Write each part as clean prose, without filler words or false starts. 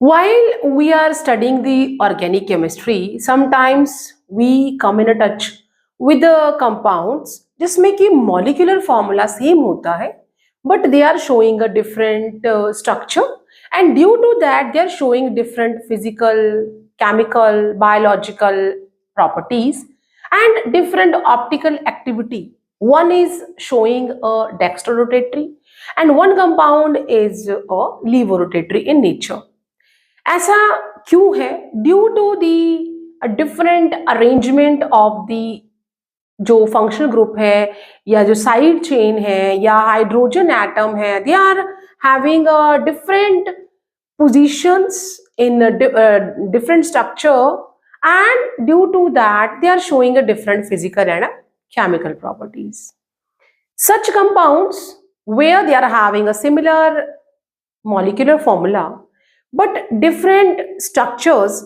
While we are studying the organic chemistry, sometimes we come in a touch with the compounds जिसमें कि molecular formula same होता है, but they are showing a different structure, and due to that they are showing different physical, chemical, biological properties and different optical activity. One is showing a dextrorotatory and one compound is a levorotatory in nature. ऐसा क्यों है? Due to the different arrangement of the जो functional group है या जो side chain है या hydrogen atom है, they are having different positions in different structure, and due to that they are showing a different physical and chemical properties. Such compounds where they are having a similar molecular formula but different structures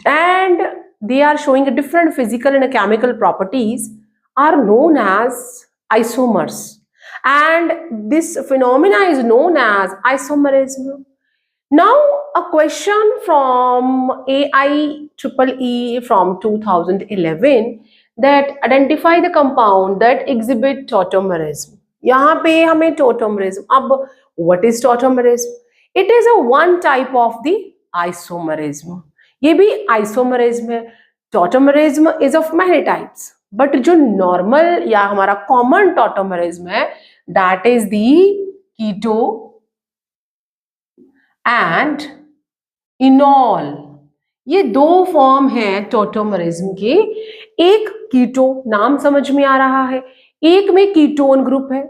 and they are showing a different physical and chemical properties are known as isomers, and this phenomena is known as isomerism. Now a question from AIEEE from 2011 that identify the compound that exhibit tautomerism. यहाँ पे हमें tautomerism, अब what is tautomerism? It is a one type of the isomerism. ये भी isomerism है. Tautomerism is of many types, but जो normal या हमारा common tautomerism है, that is the keto and इनॉल. ये दो फॉर्म हैं टॉटोमरिज्म के. एक कीटो नाम समझ में आ रहा है, एक में कीटोन ग्रुप है,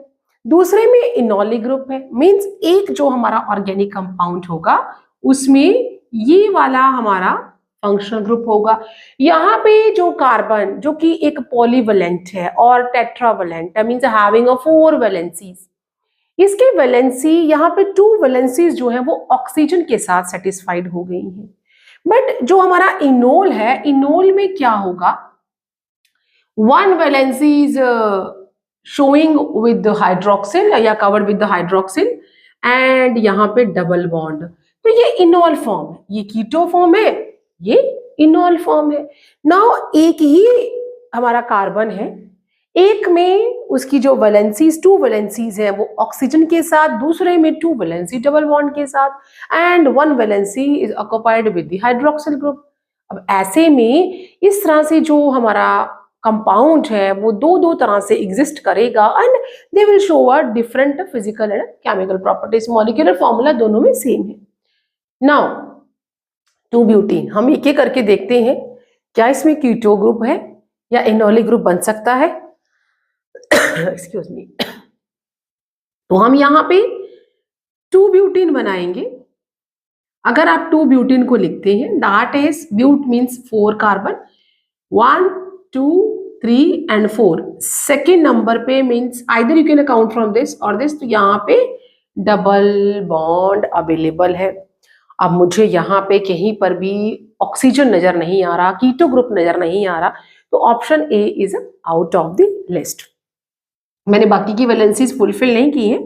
दूसरे में इनॉलिक ग्रुप है. मींस एक जो हमारा ऑर्गेनिक कंपाउंड होगा उसमें ये वाला हमारा फंक्शनल ग्रुप होगा. यहाँ पे जो कार्बन जो कि एक पॉलीवेलेंट है और टेट्रावेलेंट है, मींस हैविंग अ 4 वैलेंसीज, इसके वैलेंसी यहाँ पे 2 वैलेंसीज जो है वो ऑक्सीजन के साथ सेटिस्फाइड हो गई हैं. बट जो हमारा इनोल है, इनोल में क्या होगा, 1 valency is showing with hydroxyl या covered with the hydroxyl and यहाँ पे डबल बॉन्ड. तो ये इनोल फॉर्म है, ये कीटो फॉर्म है, ये इनोल फॉर्म है. नाउ एक ही हमारा कार्बन है, एक में उसकी जो वैलेंसीज 2 वैलेंसीज है वो ऑक्सीजन के साथ, दूसरे में 2 वैलेंसी डबल बॉन्ड के साथ and 1 valency is occupied with the hydroxyl group. अब ऐसे में इस तरह से जो हमारा कंपाउंड है वो दो तरह से एग्जिस्ट करेगा and they will show a different physical and chemical properties. Molecular formula दोनों में सेम है. नाउ 2-ब्यूटीन हम एक एक करके देखते हैं, क्या इसमें कीटो ग्रुप है या इनोलिक ग्रुप बन सकता है. Excuse me. तो हम यहाँ पे 2-ब्यूटीन बनाएंगे. अगर आप 2-ब्यूटीन को लिखते हैं, that is but means 4 carbon, 1 2 3 and 4. Second number पे means either you can account from this और दिस. तो यहाँ पे डबल बॉन्ड अवेलेबल है. अब मुझे यहाँ पे कहीं पर भी ऑक्सीजन नजर नहीं आ रहा, कीटो ग्रुप नजर नहीं आ रहा, तो option A is out of the list. मैंने बाकी की वैलेंसीज फुलफिल नहीं की हैं,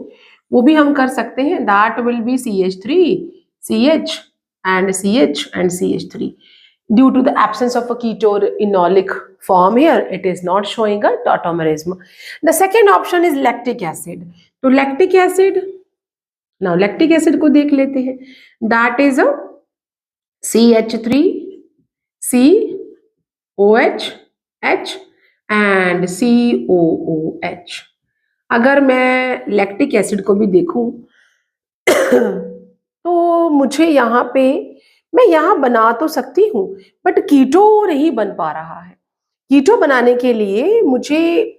वो भी हम कर सकते हैं. That will be CH3, CH and CH and CH3. Due to the absence of a keto-enolic form here, it is not showing a tautomerism. The second option is lactic acid. तो lactic acid, now lactic acid को देख लेते हैं. That is a CH3, COH, H and COOH. अगर मैं lactic acid को भी देखूं तो मुझे यहाँ पे, मैं यहाँ बना तो सकती हूँ बट कीटो नहीं बन पा रहा है. कीटो बनाने के लिए मुझे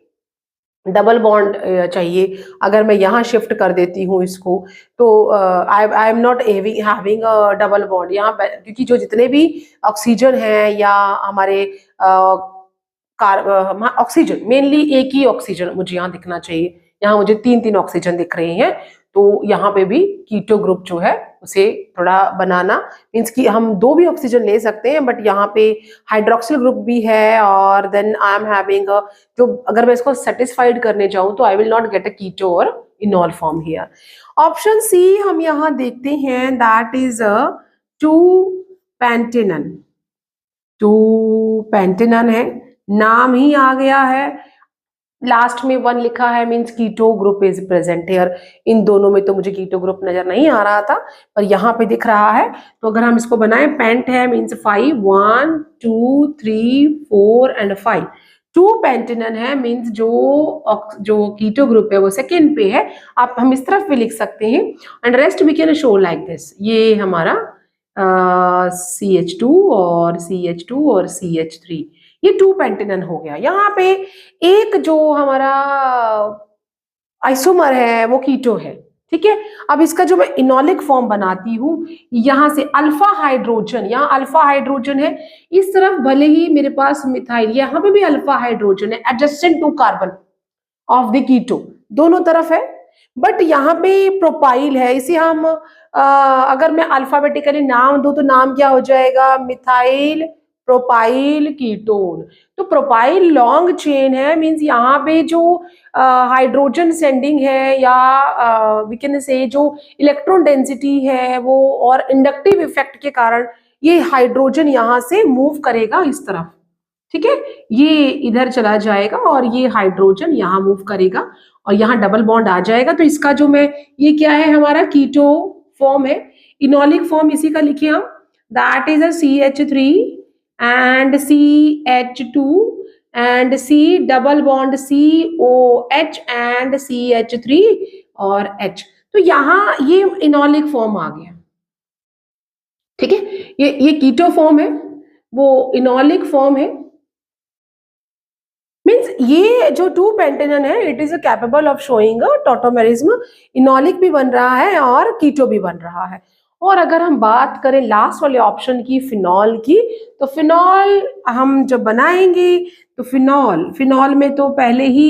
डबल बॉन्ड चाहिए. अगर मैं यहाँ शिफ्ट कर देती हूँ इसको तो I am not having a double bond यहाँ, क्योंकि जो जितने भी ऑक्सीजन हैं या हमारे ऑक्सीजन, मेनली एक ही ऑक्सीजन मुझे यहाँ दिखना चाहिए. यहाँ मुझे 3 ऑक्सीजन दिख रहे हैं, तो यहाँ पे भी कीटो ग्रुप जो है उसे थोड़ा बनाना, मीन्स कि हम 2 भी ऑक्सीजन ले सकते हैं बट यहाँ पे हाइड्रोक्सिल ग्रुप भी है और देन आई एम हैविंग जो, अगर मैं इसको सेटिस्फाइड करने जाऊँ तो I will not get a keto और enol form here. Option C हम यहाँ देखते हैं, दैट इज 2-pentenon, 2-pentenon है, नाम ही आ गया है, लास्ट में 1 लिखा है, means keto group is present here. इन दोनों में तो मुझे कीटो ग्रुप नजर नहीं आ रहा था, पर यहाँ पे दिख रहा है। तो अगर हम इसको बनाएं, पेंट है मीन्स 5, 1 2 3 4 एंड 5, 2-pentenon है मीन्स जो कीटो ग्रुप है वो सेकेंड पे है। आप हम इस तरफ भी लिख सकते हैं, and rest we can show like this. ये हमारा CH2 और CH2 और CH3, ये 2-pentenon हो गया। यहाँ पे एक जो हमारा आइसोमर है वो कीटो है, ठीक है। अब इसका जो मैं इनोलिक फॉर्म बनाती हूँ, यहाँ से अल्फा हाइड्रोजन, यहाँ अल्फा हाइड्रोजन है, इस तरफ भले ही मेरे पास मिथाइल, यहाँ पे भी अल्फा हाइड्रोजन है adjacent to carbon of the keto, दोनों तरफ है, बट यहाँ पे प्रोपाइल है। इसे हम अगर मैं अल्फाबेटिकली नाम दूं तो नाम क्या हो जाएगा, मिथाइल प्रोपाइल कीटोन। तो प्रोपाइल लॉन्ग चेन है, मींस यहाँ पे जो हाइड्रोजन सेंडिंग है या वी कैन से जो इलेक्ट्रॉन डेंसिटी है वो, और इंडक्टिव इफेक्ट के कारण ये हाइड्रोजन यहाँ से मूव करेगा इस तरफ, ठीक है। ये इधर चला जाएगा और ये हाइड्रोजन यहाँ मूव करेगा और यहाँ डबल बॉन्ड आ जाएगा। तो इसका जो मैं, ये क्या है, हमारा कीटो फॉर्म है, इनोलिक फॉर्म इसी का लिखे हम, that is a CH3 and CH2 and C double bond COH and CH3 और H। तो यहाँ ये इनोलिक फॉर्म आ गया, ठीक है। ये कीटो फॉर्म है, वो इनोलिक फॉर्म है, मीन्स ये जो 2-pentenon है, it is capable of showing a tautomerism, enolic भी बन रहा है और कीटो भी बन रहा है। और अगर हम बात करें लास्ट वाले ऑप्शन की, फिनॉल की, तो फिनॉल हम जब बनाएंगे तो फिनॉल में तो पहले ही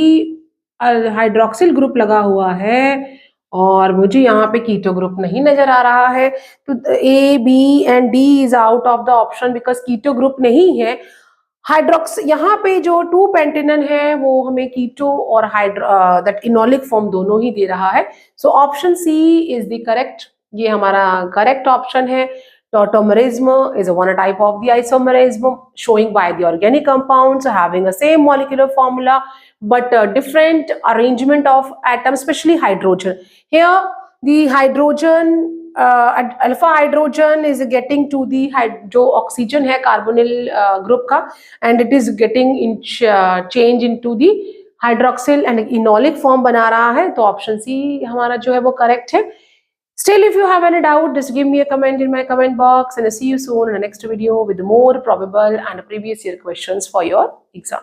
हाइड्रोक्सिल ग्रुप लगा हुआ है और मुझे यहाँ पे कीटो ग्रुप नहीं नजर आ रहा है। तो A, B and D is out of the option because keto group नहीं है। हाइड्रोक्स यहाँ पे जो 2-pentenon है वो हमें कीटो और दैट इनोलिक फॉर्म दोनों ही दे रहा है। So option C is the correct, ये हमारा करेक्ट ऑप्शन है। Tautomerism is one type of the isomerism showing by the organic compounds having a same molecular formula but different arrangement of atoms, especially hydrogen. Here the hydrogen alpha hydrogen is getting to the जो oxygen है carbonyl group का, and it is getting change into the hydroxyl and enolic form बना रहा है। तो option C हमारा जो है वो करेक्ट है। Still, if you have any doubt, just give me a comment in my comment box, and I'll see you soon in the next video with more probable and previous year questions for your exam.